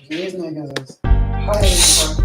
These niggas is highly.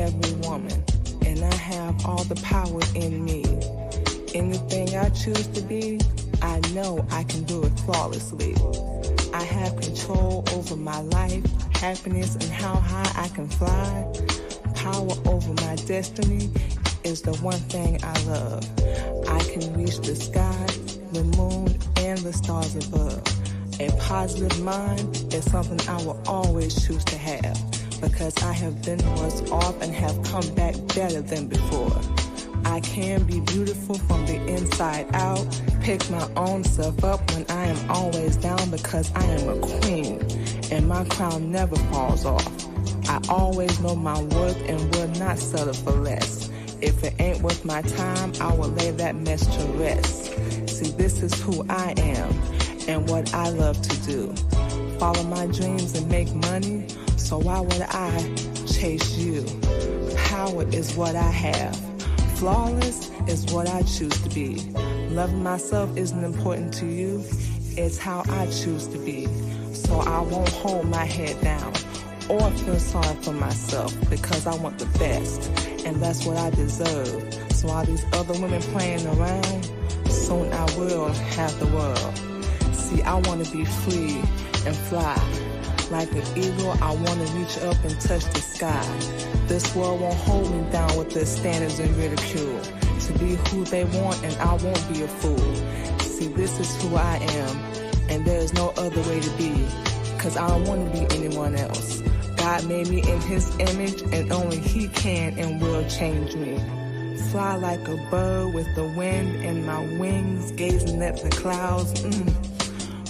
every woman, and I have all the power in me. Anything I choose to be, I know I can do it flawlessly. I have control over my life, happiness, and how high I can fly. Power over my destiny is the one thing I love. I can reach the sky, the moon, and the stars above. A positive mind is something I will always choose to have, because I have been worse off and have come back better than before. I can be beautiful from the inside out, pick my own self up when I am always down, because I am a queen and my crown never falls off. I always know my worth and will not settle for less. If it ain't worth my time, I will lay that mess to rest. See, this is who I am and what I love to do. Follow my dreams and make money, so why would I chase you? Power is what I have. Flawless is what I choose to be. Loving myself isn't important to you. It's how I choose to be. So I won't hold my head down or feel sorry for myself, because I want the best, and that's what I deserve. So all these other women playing around, soon I will have the world. See, I want to be free and fly. Like an eagle, I want to reach up and touch the sky. This world won't hold me down with their standards and ridicule. To be who they want, and I won't be a fool. See, this is who I am, and there is no other way to be, because I don't want to be anyone else. God made me in His image, and only He can and will change me. Fly like a bird with the wind in my wings, gazing at the clouds.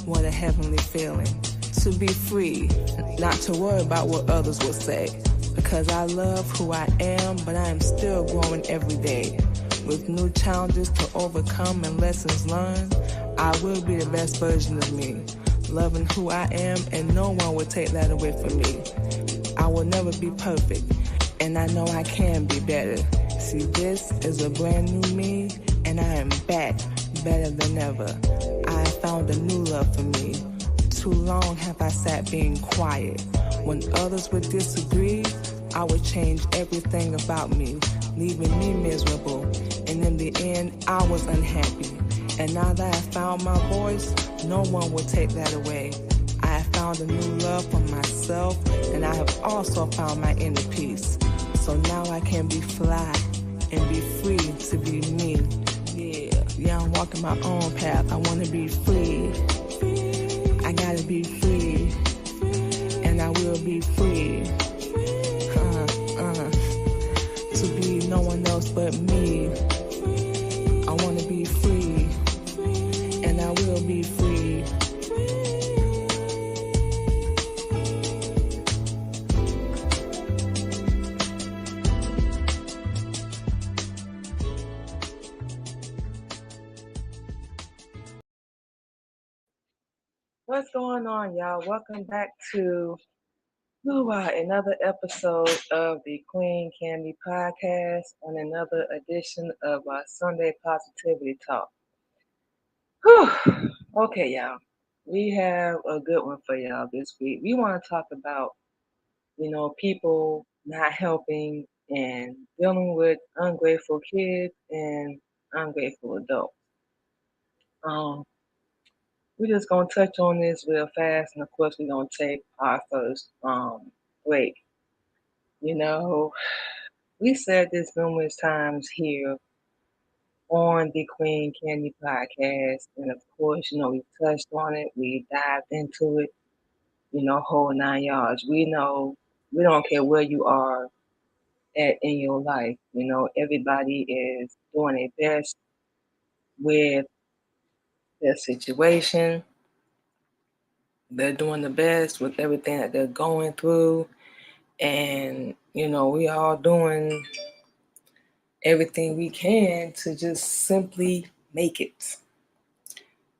What a heavenly feeling. To be free, not to worry about what others will say, because I love who I am, but I am still growing every day. With new challenges to overcome and lessons learned, I will be the best version of me. Loving who I am, and no one will take that away from me. I will never be perfect, and I know I can be better. See, this is a brand new me, and I am back better than ever. I have found a new love for me. Too long have I sat being quiet. When others would disagree, I would change everything about me, leaving me miserable. And in the end, I was unhappy. And now that I found my voice, no one will take that away. I have found a new love for myself, and I have also found my inner peace. So now I can be fly and be free to be me. Yeah, I'm walking my own path. I want to be free. I gotta be free, and I will be free. To be no one else but me. I wanna be free, and I will be free. What's going on, y'all? Welcome back to another episode of the Queen Candy Podcast, and another edition of our Sunday Positivity Talk. Whew. Okay, y'all. We have a good one for y'all this week. We want to talk about, people not helping and dealing with ungrateful kids and ungrateful adults. We're just going to touch on this real fast, and of course, we're going to take our first break. We said this numerous times here on the Queen Candy Podcast, and of course, we touched on it, we dived into it, whole 9 yards. We know we don't care where you are at in your life. Everybody is doing their best with their situation. They're doing the best with everything that they're going through. And, we all doing everything we can to just simply make it.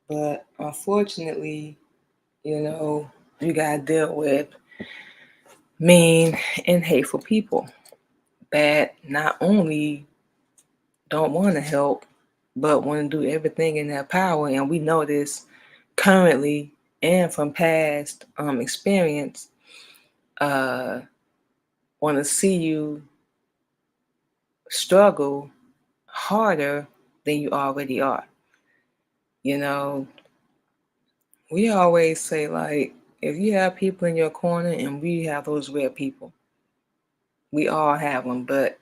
But unfortunately, you got to deal with mean and hateful people that not only don't want to help, but want to do everything in their power. And we know this currently and from past experience, want to see you struggle harder than you already are. You know, we always say, like, if you have people in your corner, and we have those rare people, we all have them, but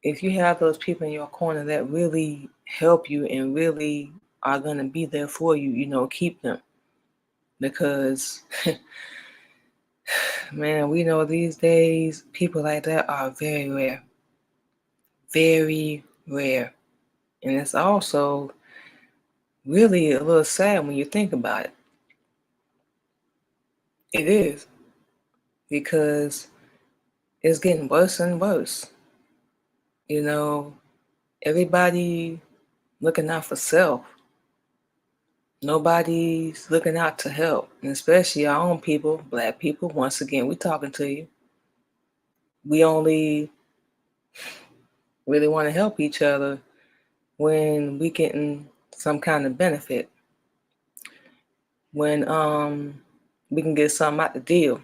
if you have those people in your corner that really help you and really are going to be there for you, keep them. Because, man, we know these days people like that are very rare. Very rare. And it's also really a little sad when you think about it. It is. Because it's getting worse and worse. Everybody looking out for self. Nobody's looking out to help, and especially our own people, Black people. Once again, we talking to you. We only really want to help each other when we getting some kind of benefit. When we can get something out the deal.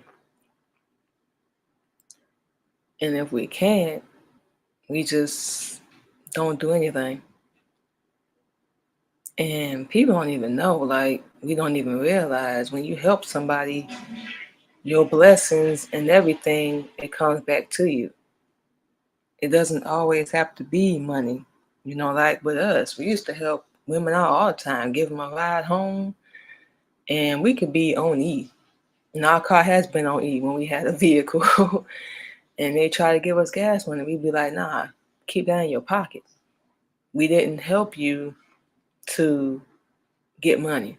And if we can't, we just don't do anything. And people don't even know, like, we don't even realize when you help somebody, your blessings and everything, it comes back to you. It doesn't always have to be money. Like with us, we used to help women out all the time, give them a ride home, and we could be on E. And our car has been on E when we had a vehicle, and they try to give us gas money. We'd be like, nah, keep that in your pocket. We didn't help you to get money.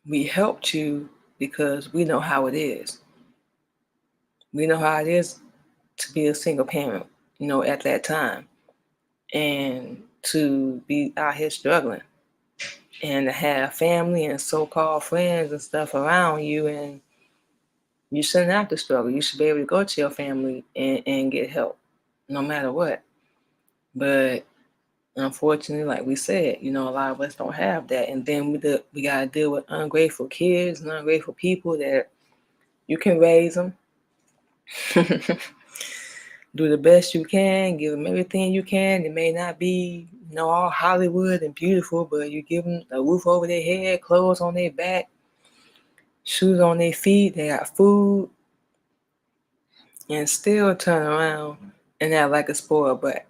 We helped you because we know how it is. We know how it is to be a single parent, at that time, and to be out here struggling, and to have family and so-called friends and stuff around you, and you shouldn't have to struggle. You should be able to go to your family and get help, no matter what. But unfortunately, like we said, a lot of us don't have that, and then we got to deal with ungrateful kids and ungrateful people that you can raise them. Do the best you can, give them everything you can. It may not be, all Hollywood and beautiful, but you give them a roof over their head, clothes on their back, shoes on their feet, they got food, and still turn around and act like a spoiled brat.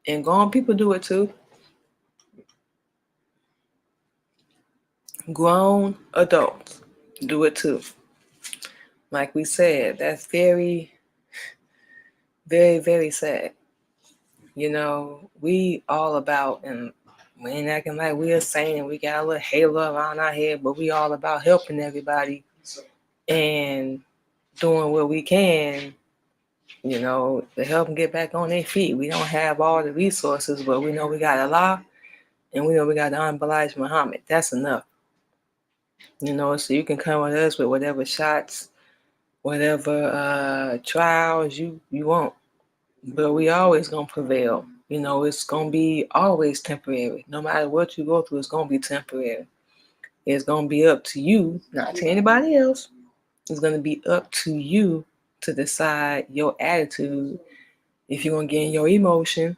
And grown people do it too. Grown adults do it too. Like we said, that's very, very, very sad. We all about, and we ain't acting like we are saying we got a little halo around our head, but we all about helping everybody and doing what we can, to help them get back on their feet. We don't have all the resources, but we know we got Allah, and we know we got the unbelievable Muhammad. That's enough. So you can come with us with whatever shots, whatever trials you want. But we always gonna prevail. It's gonna be always temporary. No matter what you go through, it's gonna be temporary. It's gonna be up to you, not to anybody else. It's gonna be up to you to decide your attitude, if you're gonna get in your emotion,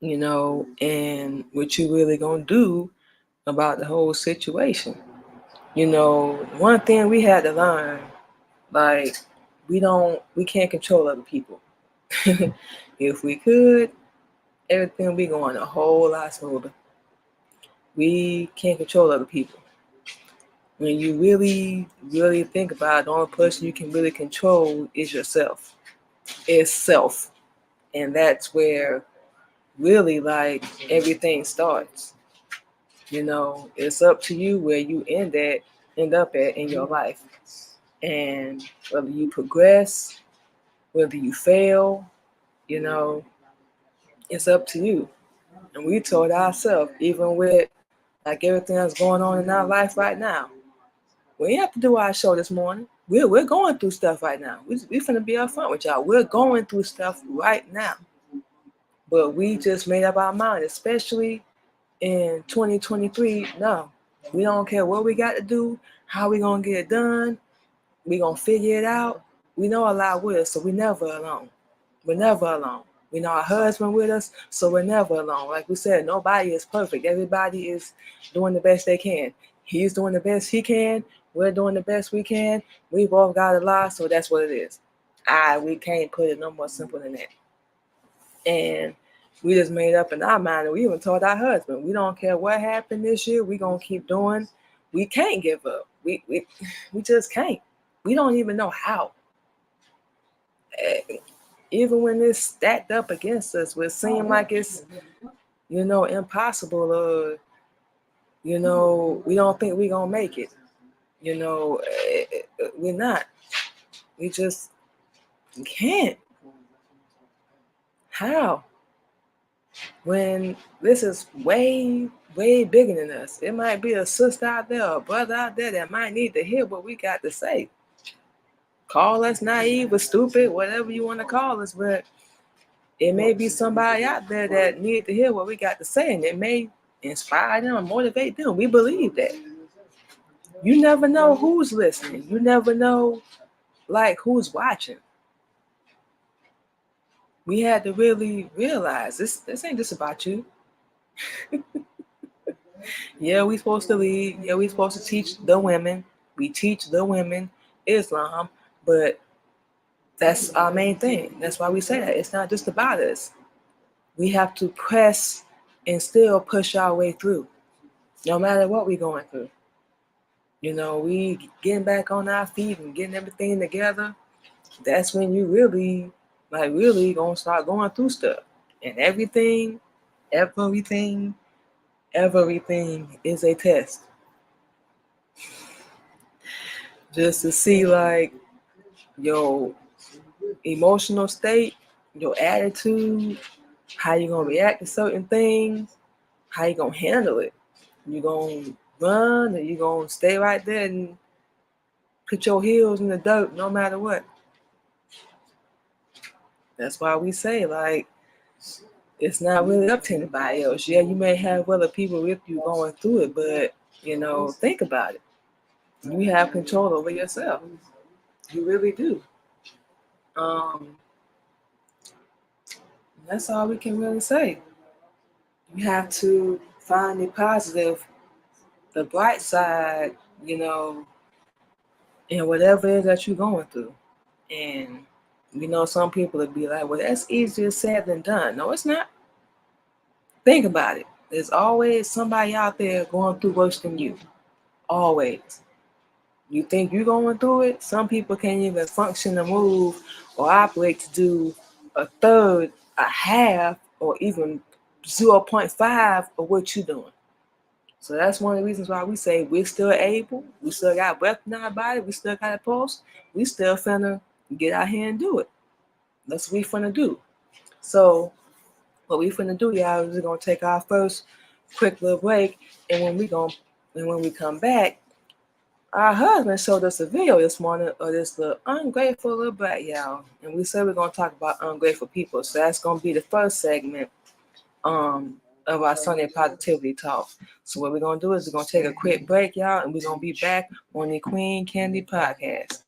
and what you really gonna do about the whole situation. One thing we had to learn, like, we can't control other people. If we could, everything would be going a whole lot smoother. We can't control other people. When you really, really think about it, the only person you can really control is yourself. It's self. And that's where really, like, everything starts. It's up to you where you end up at in your life. And whether you progress, whether you fail, it's up to you. And we told ourselves, even with like everything that's going on in our life right now, we didn't have to do our show this morning. We're going through stuff right now. We finna be upfront with y'all. We're going through stuff right now. But we just made up our mind, especially in 2023. No, we don't care what we got to do, how we gonna get it done. We gonna figure it out. We know Allah with us, so we never alone. We're never alone. We know our husband with us, so we're never alone. Like we said, nobody is perfect. Everybody is doing the best they can. He's doing the best he can. We're doing the best we can. We both got a lot, so that's what it is. We can't put it no more simple than that. And we just made up in our mind, and we even told our husband, we don't care what happened this year, we gonna keep doing. We can't give up. We just can't. We don't even know how. Even when it's stacked up against us, it seems like it's, impossible, or, we don't think we're gonna make it. We're not. We just can't. How? When this is way, way bigger than us. It might be a sister out there or a brother out there that might need to hear what we got to say. Call us naive or stupid, whatever you want to call us, but it may be somebody out there that need to hear what we got to say, and it may inspire them and motivate them. We believe that. You never know who's listening. You never know, who's watching. We had to really realize this ain't just about you. Yeah, we supposed to lead. Yeah, we supposed to teach the women. We teach the women Islam, but that's our main thing. That's why we say that. It's not just about us. We have to press and still push our way through, no matter what we're going through. We getting back on our feet and getting everything together. That's when you really gonna start going through stuff. And everything is a test. Just to see your emotional state, your attitude, how you gonna react to certain things, how you gonna handle it. You gonna run, or you gonna stay right there and put your heels in the dirt no matter what. That's why we say, it's not really up to anybody else. Yeah, you may have other people with you going through it, but think about it. You have control over yourself. You really do. That's all we can really say. You have to find the positive, the bright side, in whatever it is that you're going through. And some people would be like, well, that's easier said than done. No, it's not. Think about it. There's always somebody out there going through worse than you. Always. You think you're going through it? Some people can't even function or move or operate to do a third, a half, or even 0.5 of what you're doing. So that's one of the reasons why we say we're still able, we still got breath in our body, we still got a pulse, we still finna get out here and do it. That's what we finna do. So what we finna do, y'all, is we're gonna take our first quick little break, and when we come back, our husband showed us a video this morning of this little ungrateful little brat, y'all. And we said we're gonna talk about ungrateful people. So that's gonna be the first segment of our Sunday Positivity Talk. So what we're going to do is we're going to take a quick break, y'all, and we're going to be back on the Queen Candy Podcast.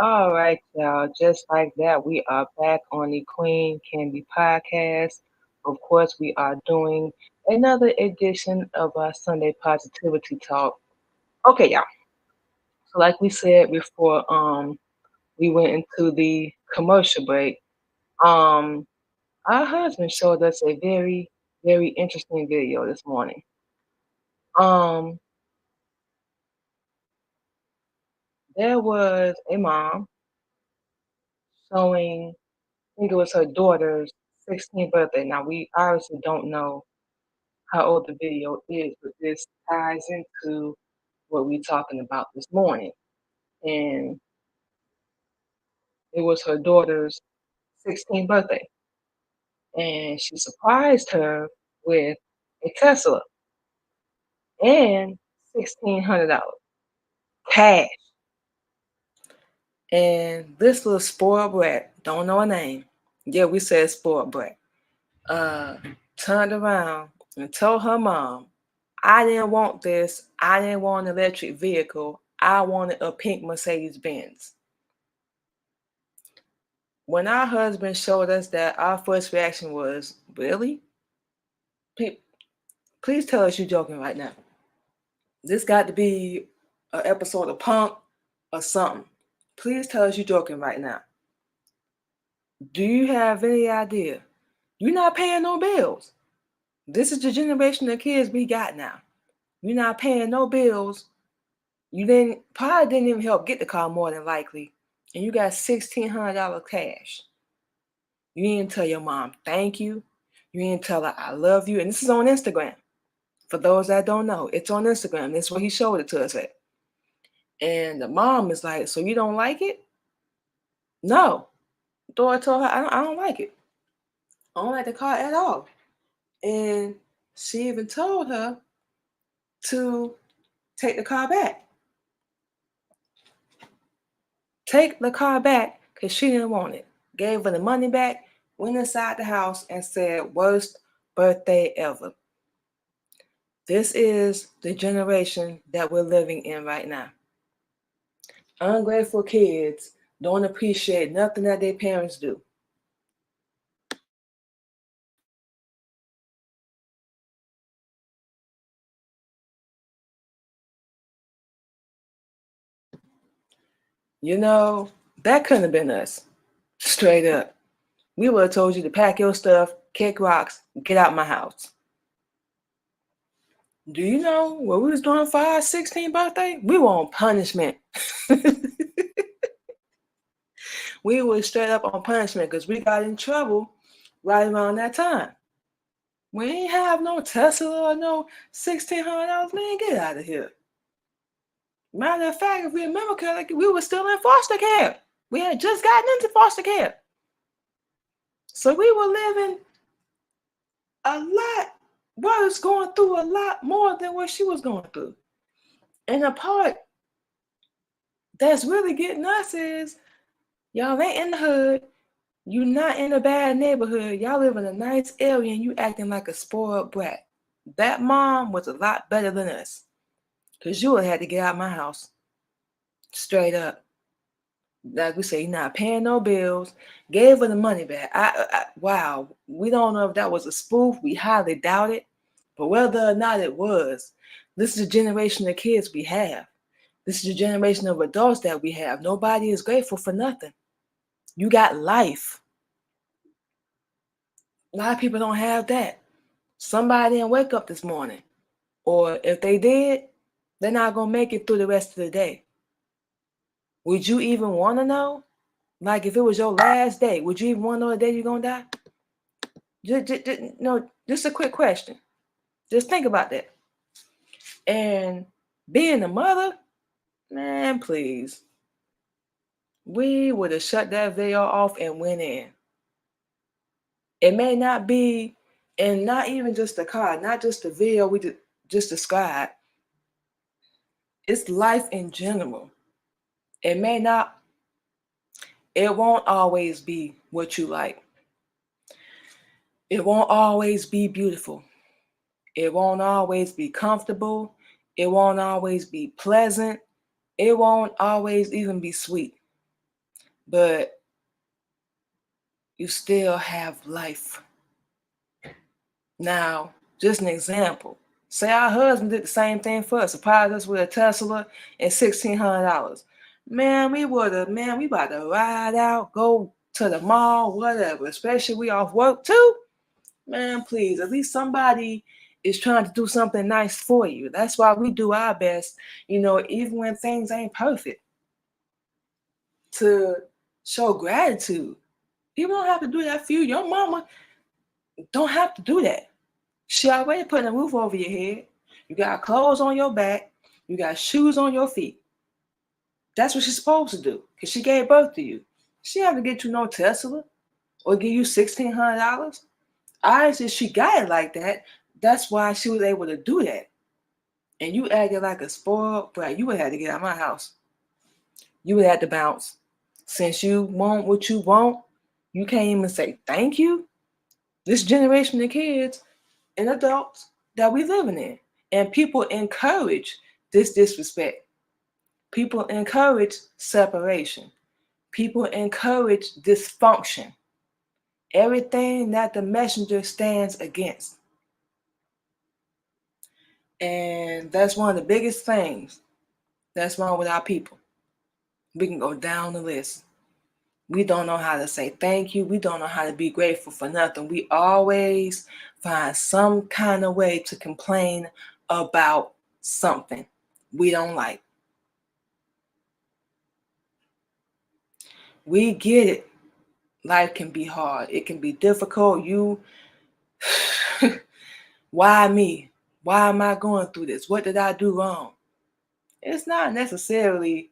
All right, y'all. Just like that, we are back on the Queen Candy Podcast. Of course, we are doing another edition of our Sunday Positivity Talk. Okay, y'all. So, like we said before, we went into the commercial break. Um, our husband showed us a very, very interesting video this morning. Um, there was a mom showing, I think it was her daughter's 16th birthday. Now, we obviously don't know how old the video is, but this ties into what we're talking about this morning. And it was her daughter's 16th birthday. And she surprised her with a Tesla and $1,600 cash. And this little spoiled brat, don't know her name. Yeah, we said spoiled brat. Uh, Turned around and told her mom, I didn't want this. I didn't want an electric vehicle. I wanted a pink Mercedes Benz. When our husband showed us that, our first reaction was, really? Please tell us you're joking right now. This got to be an episode of Punk or something. Please tell us you're joking right now. Do you have any idea? You're not paying no bills. This is the generation of kids we got now. You're not paying no bills. You probably didn't even help get the car more than likely. And you got $1,600 cash. You didn't tell your mom thank you. You didn't tell her I love you. And this is on Instagram. For those that don't know, it's on Instagram. That's where he showed it to us at. And the mom is like, so you don't like it? No. Dora told her, I don't like it. I don't like the car at all. And she even told her to take the car back. Take the car back because she didn't want it. Gave her the money back, went inside the house and said, worst birthday ever. This is the generation that we're living in right now. Ungrateful kids don't appreciate nothing that their parents do. You know, that couldn't have been us. Straight up. We would have told you to pack your stuff, kick rocks, get out my house. Do you know what we was doing for our 16th birthday? We were on punishment. We were straight up on punishment because we got in trouble right around that time. We ain't have no Tesla or no $1,600. Man, get out of here. Matter of fact, if we remember correctly, we were still in foster care. We had just gotten into foster care. So we were living a lot worse, going through a lot more than what she was going through. And the part that's really getting us is y'all ain't in the hood. You not in a bad neighborhood. Y'all live in a nice area and you acting like a spoiled brat. That mom was a lot better than us. Because you would have had to get out of my house. Straight up. Like we say, you're not paying no bills. Gave her the money back. Wow. We don't know if that was a spoof. We highly doubt it. But whether or not it was, this is the generation of kids we have. This is the generation of adults that we have. Nobody is grateful for nothing. You got life. A lot of people don't have that. Somebody didn't wake up this morning. Or if they did, they're not going to make it through the rest of the day. Would you even want to know? Like if it was your last day, would you even want to know the day you're going to die? Just a quick question. Just think about that. And being a mother, man, please. We would have shut that video off and went in. It may not be, and not even just the car, not just the video we just described. It's life in general. It won't always be what you like. It won't always be beautiful. It won't always be comfortable. It won't always be pleasant. It won't always even be sweet. but you still have life. Now, just an example. Say our husband did the same thing for us, surprised us with a Tesla and $1,600. Man, we about to ride out, go to the mall, whatever. Especially we off work too. Man, please, at least somebody is trying to do something nice for you. That's why we do our best, even when things ain't perfect, to show gratitude. People don't have to do that for you. Your mama don't have to do that. She already put a roof over your head. You got clothes on your back. You got shoes on your feet. That's what she's supposed to do, because she gave birth to you. She didn't have to get you no Tesla or give you $1,600. Obviously, she got it like that. That's why she was able to do that. And you acted like a spoiled brat. You would have had to get out of my house. You would have to bounce. Since you want what you want, you can't even say thank you. This generation of kids and adults that we living in. And people encourage this disrespect. People encourage separation. People encourage dysfunction. Everything that the messenger stands against. And that's one of the biggest things that's wrong with our people. We can go down the list. We don't know how to say thank you. We don't know how to be grateful for nothing. We always find some kind of way to complain about something we don't like. We get it. Life can be hard. It can be difficult. Why me? Why am I going through this? What did I do wrong? It's not necessarily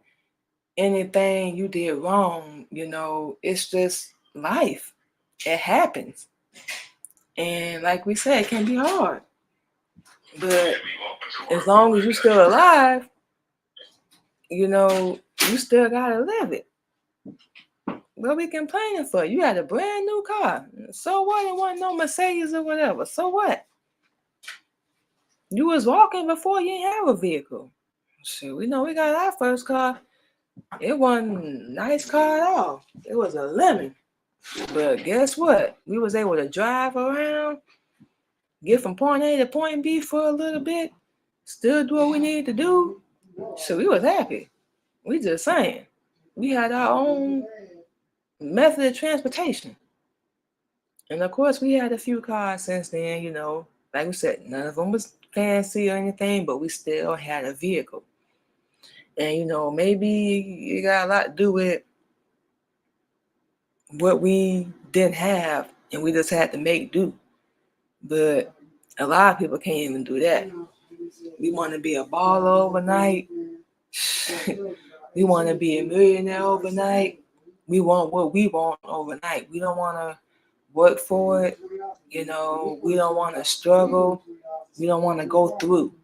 anything you did wrong, it's just life. It happens. And like we said, it can be hard. But as long as you're still alive, you still gotta live it. What are we complaining for? You had a brand new car. So what? It wasn't no Mercedes or whatever. So what? You was walking before you didn't have a vehicle. So we know we got our first car. It wasn't a nice car at all. It was a lemon. But guess what? We was able to drive around, get from point A to point B for a little bit, still do what we needed to do. So we was happy. We just saying. We had our own method of transportation. And of course, we had a few cars since then, like we said, none of them was fancy or anything, but we still had a vehicle. And, maybe it got a lot to do with what we didn't have and we just had to make do. But a lot of people can't even do that. We want to be a baller overnight. We want to be a millionaire overnight. We want what we want overnight. We don't want to work for it. We don't want to struggle. We don't want to go through.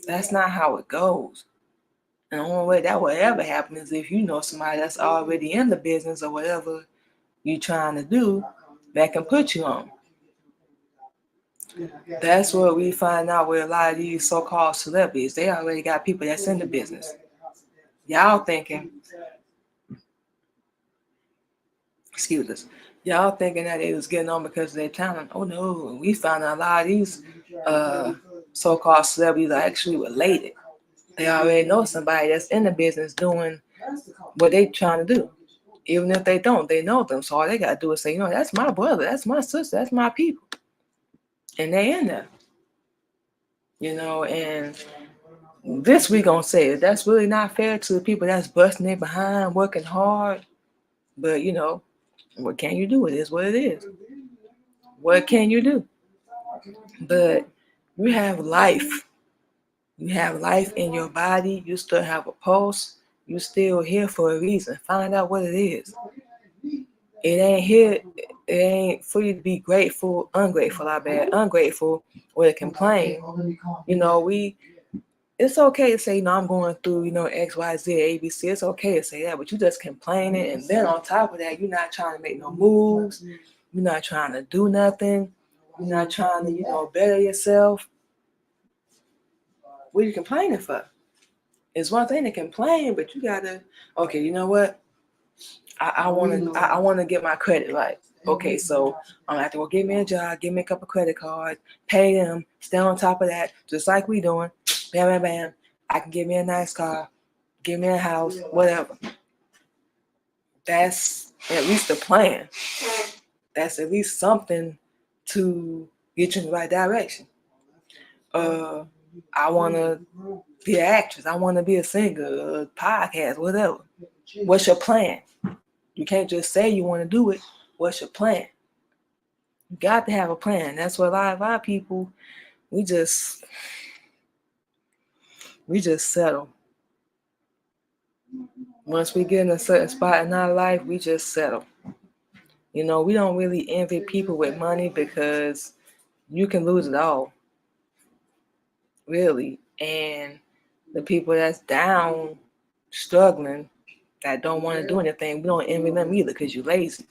That's not how it goes. And the only way that will ever happen is if you know somebody that's already in the business or whatever you're trying to do that can put you on. That's what we find out with a lot of these so-called celebrities. They already got people that's in the business. Y'all thinking that they was getting on because of their talent. Oh no, we found out a lot of these so-called celebrities are actually related. They already know somebody that's in the business doing what they trying to do. Even if they don't, they know them. So all they got to do is say, that's my brother, that's my sister, that's my people. And they in there. And this we gonna say, that's really not fair to the people that's busting their behind, working hard. But, what can you do? It is what it is. What can you do? But you have life. You have life in your body. You still have a pulse. You're still here for a reason. Find out what it is. It ain't here. It ain't for you to be ungrateful, or to complain. It's okay to say, I'm going through, X, Y, Z, A, B, C. It's okay to say that, but you just complaining. And then on top of that, you're not trying to make no moves. You're not trying to do nothing. You're not trying to, better yourself. What are you complaining for? It's one thing to complain, but you gotta, okay, you know what? I want to get my credit right. Okay, so I'm gonna have to go get me a job, get me a couple credit cards, pay them, stay on top of that, just like we doing. Bam, bam, bam. I can get me a nice car, get me a house, whatever. That's at least a plan. That's at least something to get you in the right direction. I want to be an actress. I want to be a singer, a podcast, whatever. What's your plan? You can't just say you want to do it. What's your plan? You got to have a plan. That's what a lot of people, we just settle. Once we get in a certain spot in our life, we just settle. You know, we don't really envy people with money because you can lose it all, really. And the people that's down, struggling, that don't want to do anything, we don't envy them either because you're lazy.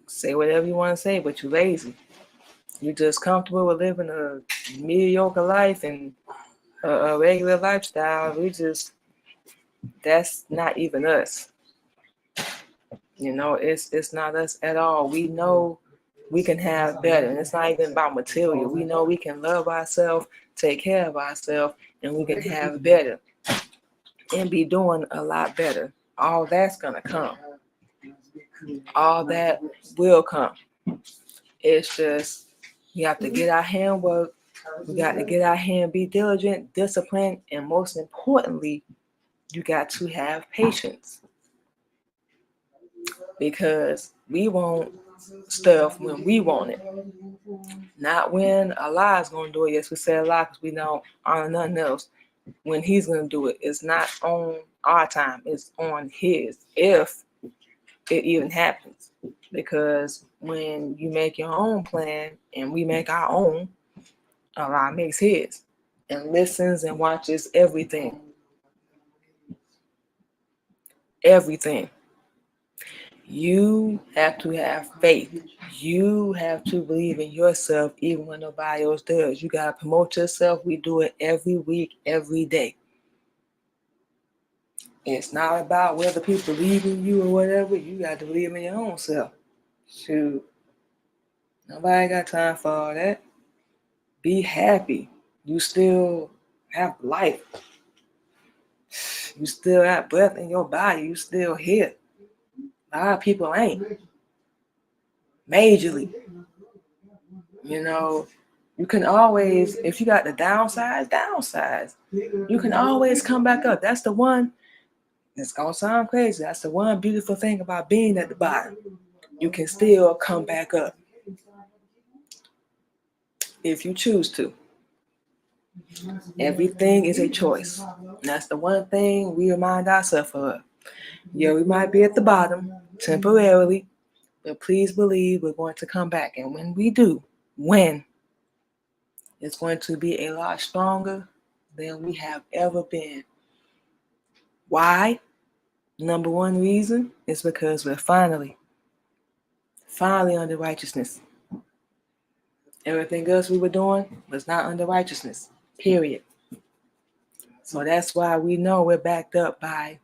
Say whatever you want to say, but you're lazy. You're just comfortable with living a mediocre life and a regular lifestyle. That's not even us. You know, it's not us at all. We know we can have better, and it's not even about material. We know we can love ourselves, take care of ourselves, and we can have better and be doing a lot better. All that's gonna come. All that will come. It's just we have to get our handwork. We got to get our hand, be diligent, disciplined, and most importantly, you got to have patience. Because we want stuff when we want it, not when Allah is going to do it. Yes, we say Allah because we don't honor nothing else. When He's going to do it, it's not on our time, it's on His, if it even happens. Because when you make your own plan and we make our own, Allah makes His and listens and watches everything. Everything. You have to have faith. You have to believe in yourself even when nobody else does. You got to promote yourself. We do it every week, every day. It's not about whether people believe in you or whatever. You got to believe in your own self. Shoot. Nobody got time for all that. Be happy. You still have life. You still have breath in your body. You still here. A lot of people ain't. Majorly. You know, you can always, if you got the downsides. You can always come back up. That's the one, it's going to sound crazy. That's the one beautiful thing about being at the bottom. You can still come back up if you choose to. Everything is a choice. And that's the one thing we remind ourselves of. Yeah, we might be at the bottom temporarily, but please believe we're going to come back. And when we do, it's going to be a lot stronger than we have ever been. Why? Number one reason is because we're finally under righteousness. Everything else we were doing was not under righteousness, period. So that's why we know we're backed up by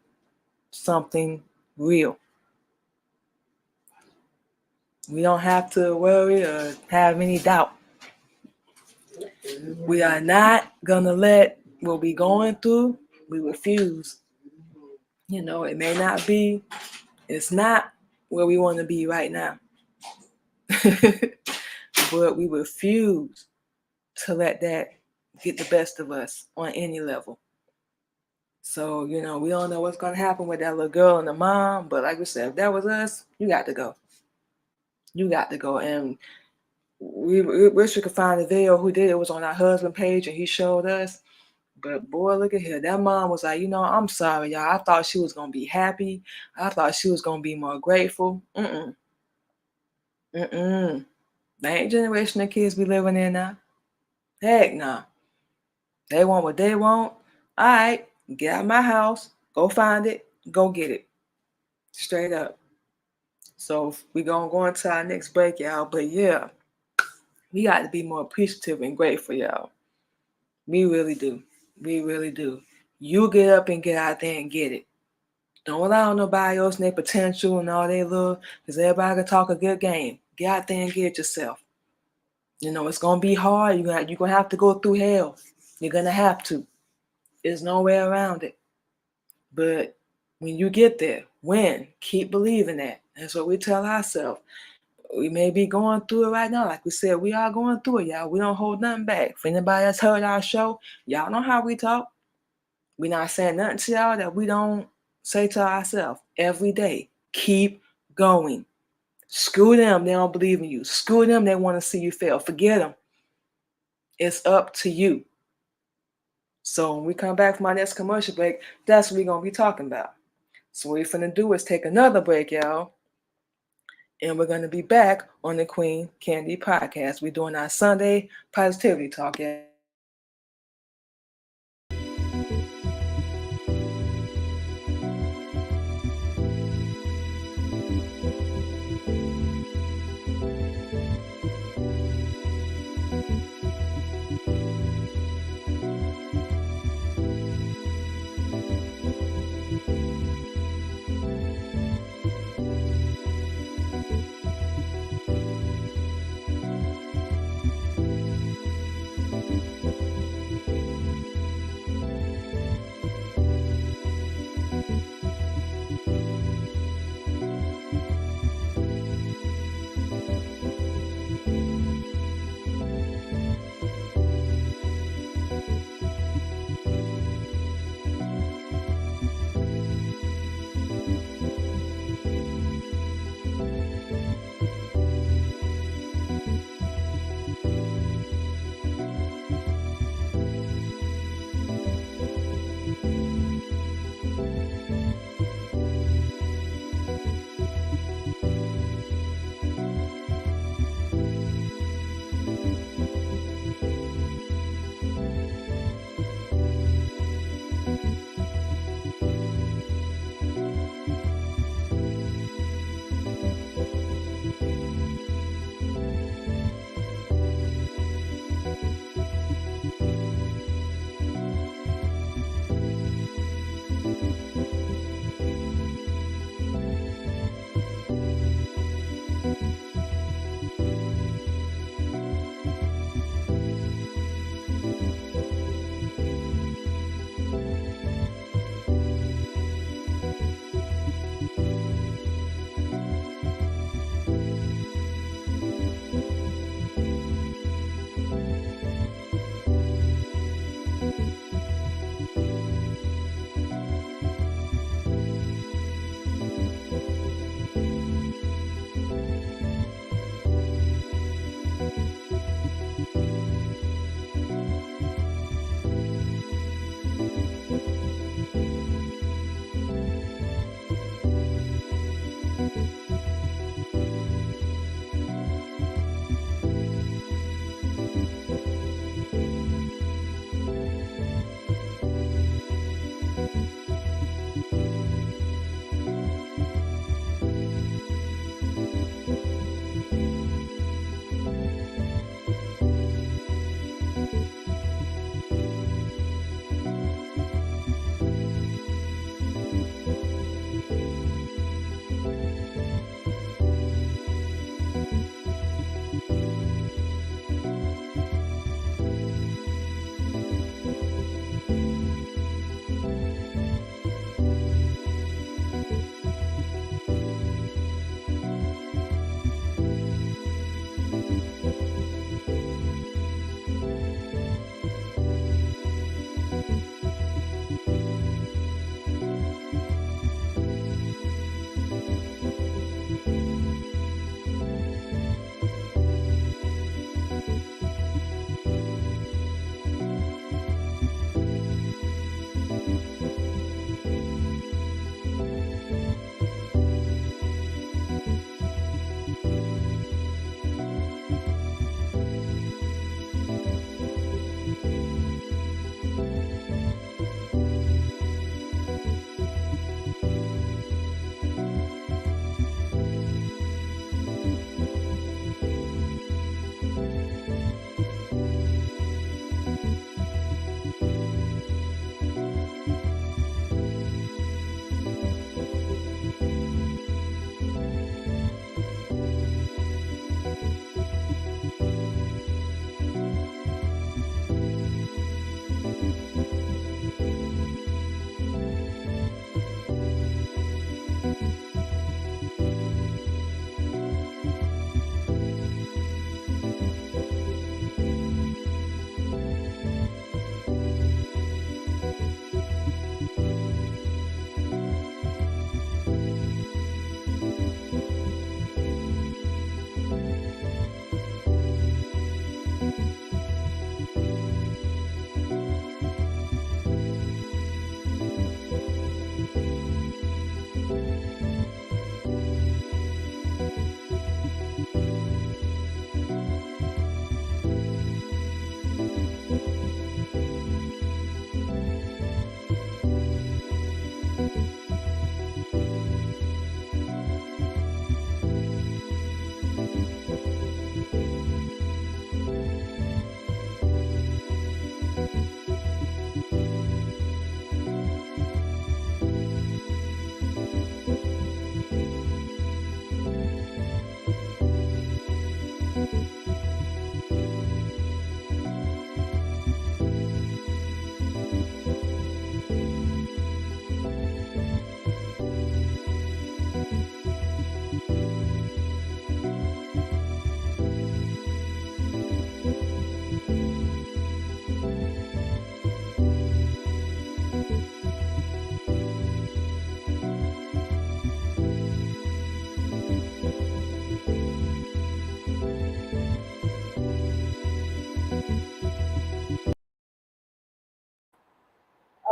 something real. We don't have to worry or have any doubt. We are not going to let what we're going through, we refuse. You know, it may not be, it's not where we want to be right now. But we refuse to let that get the best of us on any level. So, you know, we don't know what's going to happen with that little girl and the mom. But like we said, if that was us, you got to go. You got to go. And we wish we could find the video who did it. It was on our husband page and he showed us. But boy, look at here. That mom was like, you know, I'm sorry, y'all. I thought she was going to be happy. I thought she was going to be more grateful. That ain't generation of kids we living in now. Heck no. They want what they want. All right, get out of my house. Go find it. Go get it. Straight up. So we're going to go into our next break, y'all. But yeah, we got to be more appreciative and grateful, y'all. We really do. We really do. You get up and get out there and get it. Don't allow nobody else and their potential and all they love, because everybody can talk a good game. Get out there and get it yourself. You know, it's going to be hard. You're going to have to go through hell. You're going to have to. There's no way around it. But when you get there, win. Keep believing that. That's what we tell ourselves. We may be going through it right now. Like we said, we are going through it, y'all. We don't hold nothing back. If anybody that's heard our show, y'all know how we talk. We're not saying nothing to y'all that we don't say to ourselves every day. Keep going. Screw them. They don't believe in you. Screw them. They want to see you fail. Forget them. It's up to you. So when we come back from our next commercial break, that's what we're going to be talking about. So what we're finna do is take another break, y'all. And we're going to be back on the Queen Candy Podcast. We're doing our Sunday Positivity Talk, y'all.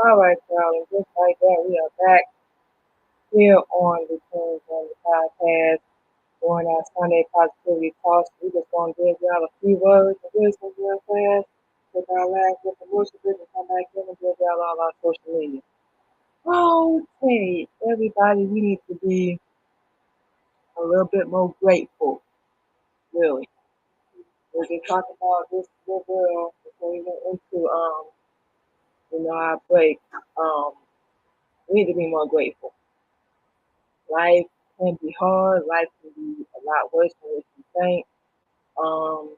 All right, y'all, and just like that, we are back here on the Queen Candy Podcast doing our Sunday Positivity Talks. We just going to give y'all a few words of wisdom real fast. Take our last little promotion break and come back in and give y'all all our social media. Okay, everybody, we need to be a little bit more grateful, really. We've been talking about this little girl before we went into our break. Um, we need to be more grateful. Life can be hard. Life can be a lot worse than what you think. Um,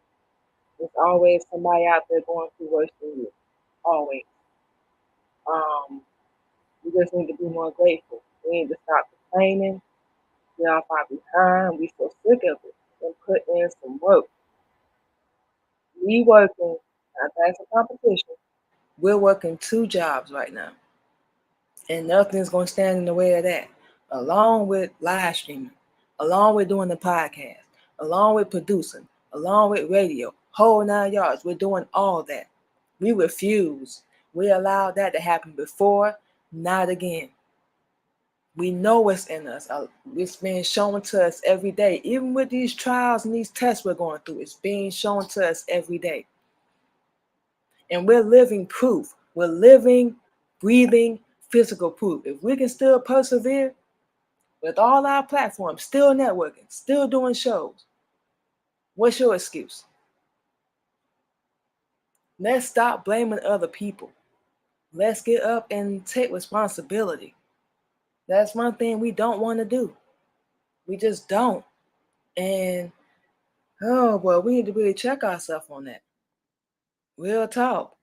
there's always somebody out there going through worse than you. Always. Um, we just need to be more grateful. We need to stop complaining. Get off our behind. We so sick of it. And put in some work. We working. That's a competition. We're working 2 jobs right now. And nothing's going to stand in the way of that. Along with live streaming, along with doing the podcast, along with producing, along with radio, whole 9 yards. We're doing all that. We refuse. We allowed that to happen before, not again. We know what's in us. It's being shown to us every day. Even with these trials and these tests we're going through, it's being shown to us every day. And we're living proof. We're living, breathing, physical proof. If we can still persevere with all our platforms, still networking, still doing shows, what's your excuse? Let's stop blaming other people. Let's get up and take responsibility. That's one thing we don't want to do. We just don't. And oh boy, we need to really check ourselves on that. Real talk.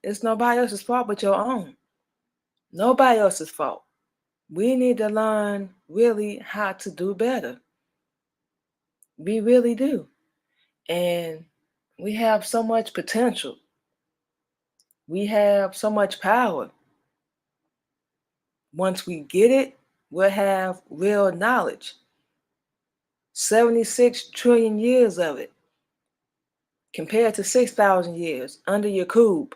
It's nobody else's fault but your own. Nobody else's fault. We need to learn really how to do better. We really do. And we have so much potential. We have so much power. Once we get it, we'll have real knowledge. 76 trillion years of it compared to 6,000 years under your cube.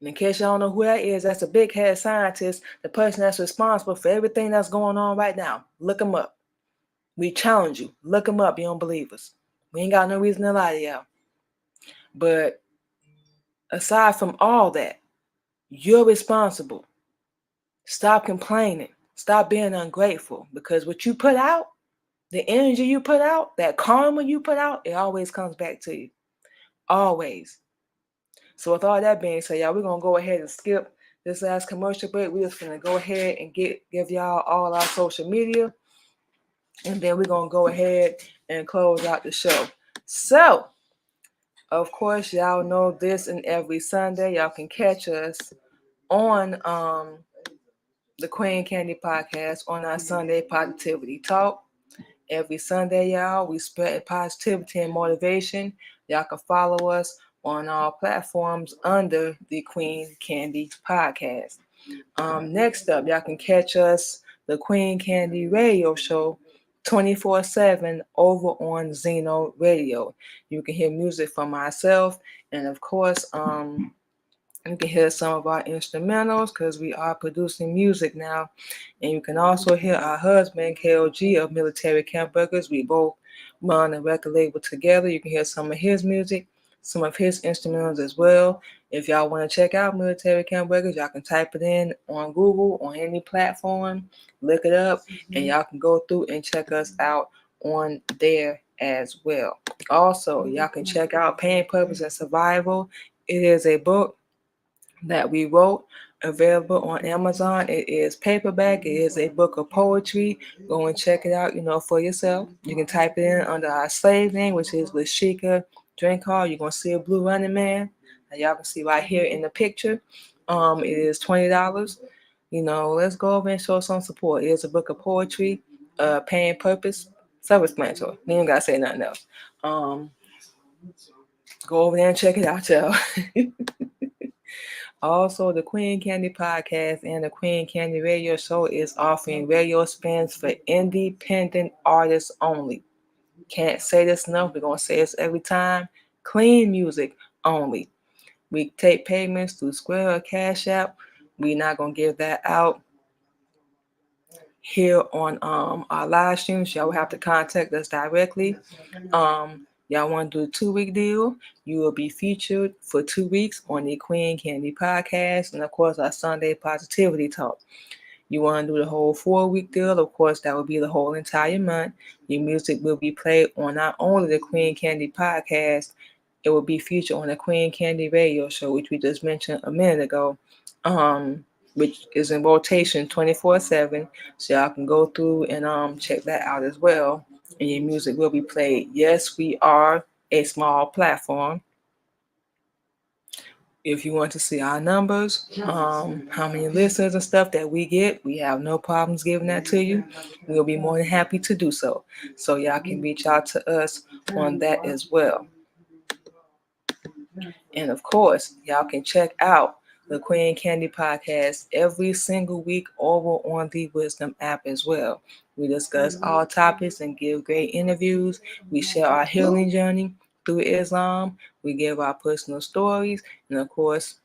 And in case y'all don't know who that is, that's a big head scientist, the person that's responsible for everything that's going on right now. Look him up. We challenge you. Look him up. You don't believe us. We ain't got no reason to lie to y'all. But aside from all that, you're responsible. Stop complaining. Stop being ungrateful. Because what you put out, the energy you put out, that karma you put out, it always comes back to you. Always. So with all that being said, y'all, we're going to go ahead and skip this last commercial break. We're just going to go ahead and give y'all all our social media. And then we're going to go ahead and close out the show. So, of course, y'all know this and every Sunday, y'all can catch us on the Queen Candy Podcast on our Sunday Positivity Talk. Every Sunday, y'all, we spread positivity and motivation. Y'all can follow us on our platforms under the Queen Candy Podcast. Next up, y'all can catch us, the Queen Candy Radio Show, 24/7 over on Zeno Radio. You can hear music from myself, and of course, you can hear some of our instrumentals because we are producing music now. And you can also hear our husband, KOG of Military Camp Burgers. We both run a record label together. You can hear some of his music, some of his instrumentals as well. If y'all want to check out Military Camp Burgers, y'all can type it in on Google, on any platform, look it up, and y'all can go through and check us out on there as well. Also, y'all can check out Pain, Purpose, and Survival. It is a book that we wrote, available on Amazon. It is paperback. It is a book of poetry. Go and check it out, for yourself. You can type it in under our slave name, which is Lashika Drinkard. You're going to see a blue running man. Now, y'all can see right here in the picture. It is $20. Let's go over and show some support. It is a book of poetry, Pain, Purpose, Self-Explanatory. You ain't got to say nothing else. Go over there and check it out, y'all. Also, the Queen Candy Podcast and the Queen Candy Radio Show is offering radio spins for independent artists only. Can't say this enough. We're going to say this every time. Clean music only. We take payments through Square or Cash App. We're not gonna give that out here on our live streams. Y'all will have to contact us directly. Y'all want to do a 2-week deal? You will be featured for 2 weeks on the Queen Candy podcast, and of course our Sunday Positivity Talk. You want to do the whole 4-week deal? Of course, that will be the whole entire month. Your music will be played on not only the Queen Candy podcast, it will be featured on the Queen Candy radio show, which we just mentioned a minute ago, which is in rotation 24/7. So y'all can go through and check that out as well. And your music will be played. Yes, we are a small platform. If you want to see our numbers, how many listeners and stuff that we get, we have no problems giving that to you. We'll be more than happy to do so. So y'all can reach out to us on that as well. And of course, y'all can check out the Queen Candy podcast every single week over on the Wisdom app as well. We discuss all topics and give great interviews. We share our healing journey through Islam. We give our personal stories. And of course,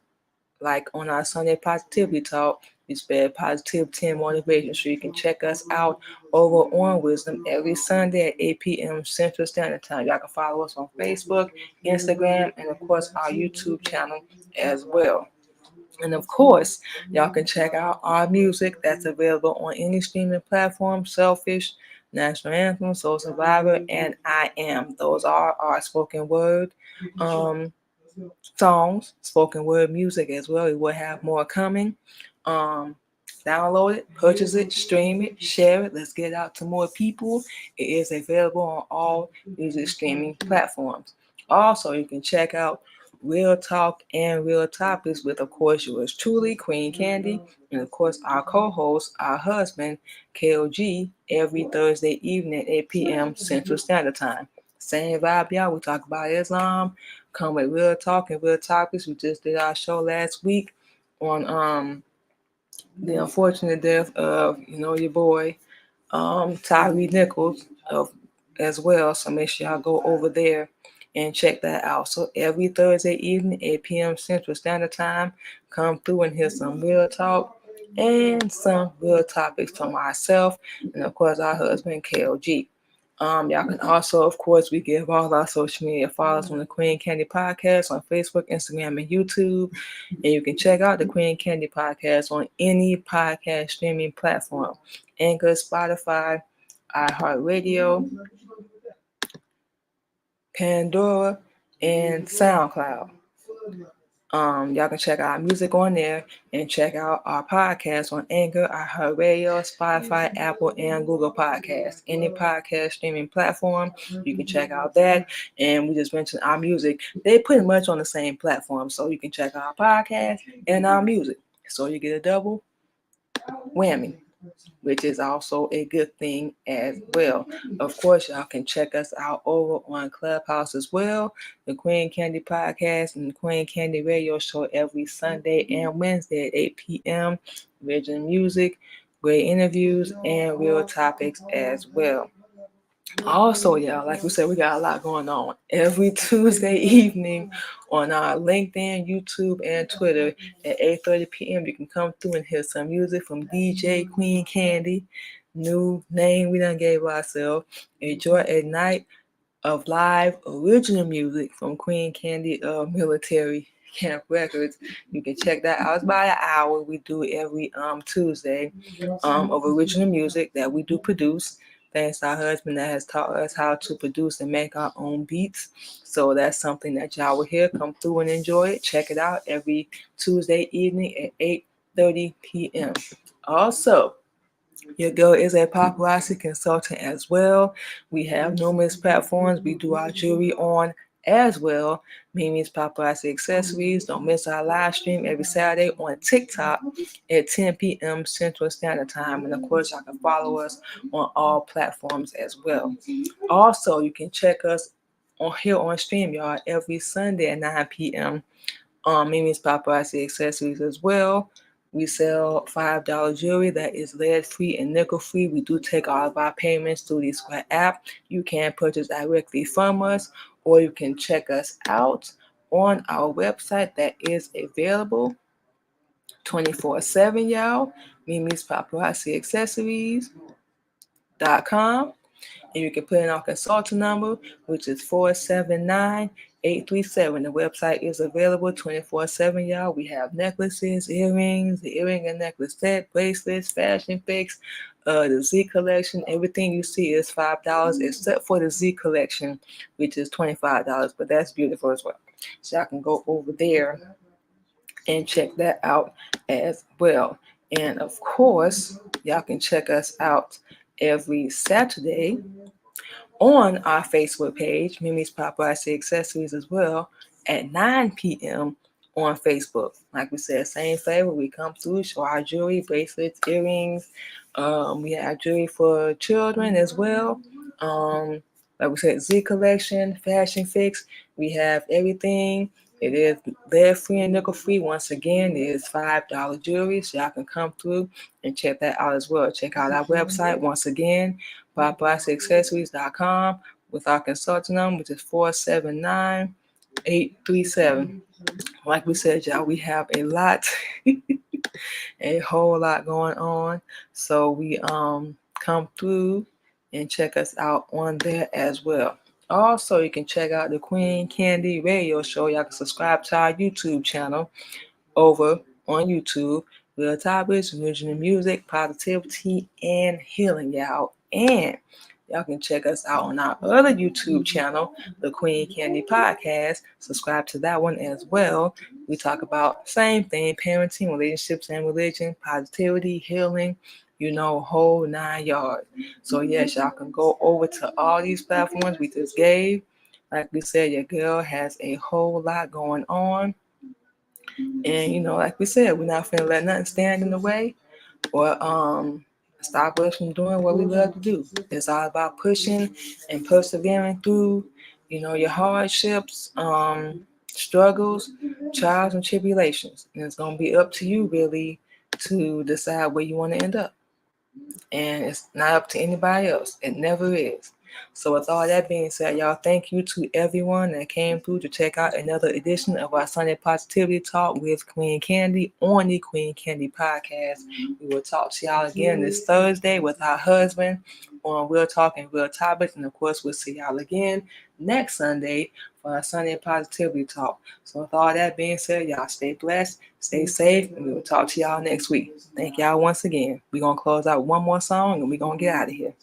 like on our Sunday Positivity Talk, we spread positivity and motivation. So you can check us out over on Wisdom every Sunday at 8 p.m. Central Standard Time. Y'all can follow us on Facebook, Instagram, and of course our YouTube channel as well. And of course, y'all can check out our music that's available on any streaming platform: Selfish, National Anthem, Soul Survivor, and I Am. Those are our spoken word songs, spoken word music as well. We will have more coming. Um, Download it, purchase it, stream it, share it. Let's get it out to more people. It is available on all music streaming platforms. Also, you can check out Real Talk and Real Topics with, of course, yours truly, Queen Candy, and of course, our co-host, our husband, KOG, every Thursday evening at 8 p.m. Central Standard Time. Same vibe, y'all. We talk about Islam, come with real talk and real topics. We just did our show last week on the unfortunate death of your boy Tyree Nichols as well. So make sure y'all go over there and check that out. So every Thursday evening, 8 p.m. Central Standard Time, come through and hear some real talk and some real topics from myself and of course our husband KOG. Y'all can also, of course, we give all our social media follows on the Queen Candy Podcast on Facebook, Instagram, and YouTube. And you can check out the Queen Candy Podcast on any podcast streaming platform: Anchor, Spotify, iHeartRadio, Pandora, and SoundCloud. Y'all can check out our music on there and check out our podcast on Anchor, iHeartRadio, Spotify, Apple, and Google Podcasts. Any podcast streaming platform, you can check out that. And we just mentioned our music. They pretty much on the same platform, so you can check out our podcast and our music. So you get a double whammy, which is also a good thing as well. Of course, y'all can check us out over on Clubhouse as well, the Queen Candy Podcast and the Queen Candy Radio Show every Sunday and Wednesday at 8 p.m. Original music, great interviews, and real topics as well. Also, y'all, like we said, we got a lot going on every Tuesday evening on our LinkedIn, YouTube, and Twitter at 8:30 p.m. You can come through and hear some music from DJ Queen Candy, new name we done gave ourselves. Enjoy a night of live original music from Queen Candy of Military Camp Records. You can check that out. It's about an hour. We do every Tuesday of original music that we do produce. Thanks to our husband that has taught us how to produce and make our own beats. So that's something that y'all will hear. Come through and enjoy it. Check it out every Tuesday evening at 8:30 p.m. Also, your girl is a paparazzi consultant as well. We have numerous platforms we do our jewelry on as well. Mimi's Paparazzi Accessories. Don't miss our live stream every Saturday on TikTok at 10 p.m. Central Standard Time. And of course, y'all can follow us on all platforms as well. Also, you can check us on here on StreamYard every Sunday at 9 p.m. Mimi's Paparazzi Accessories as well. We sell $5 jewelry that is lead-free and nickel-free. We do take all of our payments through the Square app. You can purchase directly from us, or you can check us out on our website that is available 24/7, y'all. Mimi's Paparazzi Accessories.com. And you can put in our consultant number, which is 479-837. The website is available 24/7, y'all. We have necklaces, earrings, the earring and necklace set, bracelets, fashion fix, the Z collection. Everything you see is $5 except for the Z collection, which is $25. But that's beautiful as well. So I can go over there and check that out as well. And of course, y'all can check us out every Saturday on our Facebook page, Mimi's Paparazzi Accessories, as well, at 9 p.m. on Facebook. Like we said, same flavor. We come through, show our jewelry, bracelets, earrings. We have jewelry for children as well. Like we said, Z collection, fashion fix. We have everything. It is lead free and nickel free. Once again, it is $5 jewelry, so y'all can come through and check that out as well. Check out our website once again, paparazziaccessories.com, with our consultant number, which is 479-837. Like we said, y'all, we have a lot, a whole lot going on. So we come through and check us out on there as well. Also, you can check out the Queen Candy Radio Show. Y'all can subscribe to our YouTube channel over on YouTube. Real topics, original music, positivity, and healing, y'all. And y'all can check us out on our other YouTube channel, The Queen Candy Podcast. Subscribe to that one as well. We talk about same thing, parenting, relationships, and religion, positivity, healing, whole 9 yards. So yes, y'all can go over to all these platforms we just gave. Like we said, your girl has a whole lot going on. And like we said, we're not finna let nothing stand in the way or stop us from doing what we love to do. It's all about pushing and persevering through, your hardships, struggles, trials, and tribulations. And it's gonna be up to you really to decide where you want to end up. And it's not up to anybody else. It never is. So with all that being said, y'all, thank you to everyone that came through to check out another edition of our Sunday Positivity Talk with Queen Candy on the Queen Candy Podcast. We will talk to y'all again this Thursday with our husband on Real Talk and Real Topics. And of course, we'll see y'all again next Sunday for our Sunday Positivity Talk. So with all that being said, y'all stay blessed, stay safe, and we will talk to y'all next week. Thank y'all once again. We're going to close out one more song and we're going to get out of here.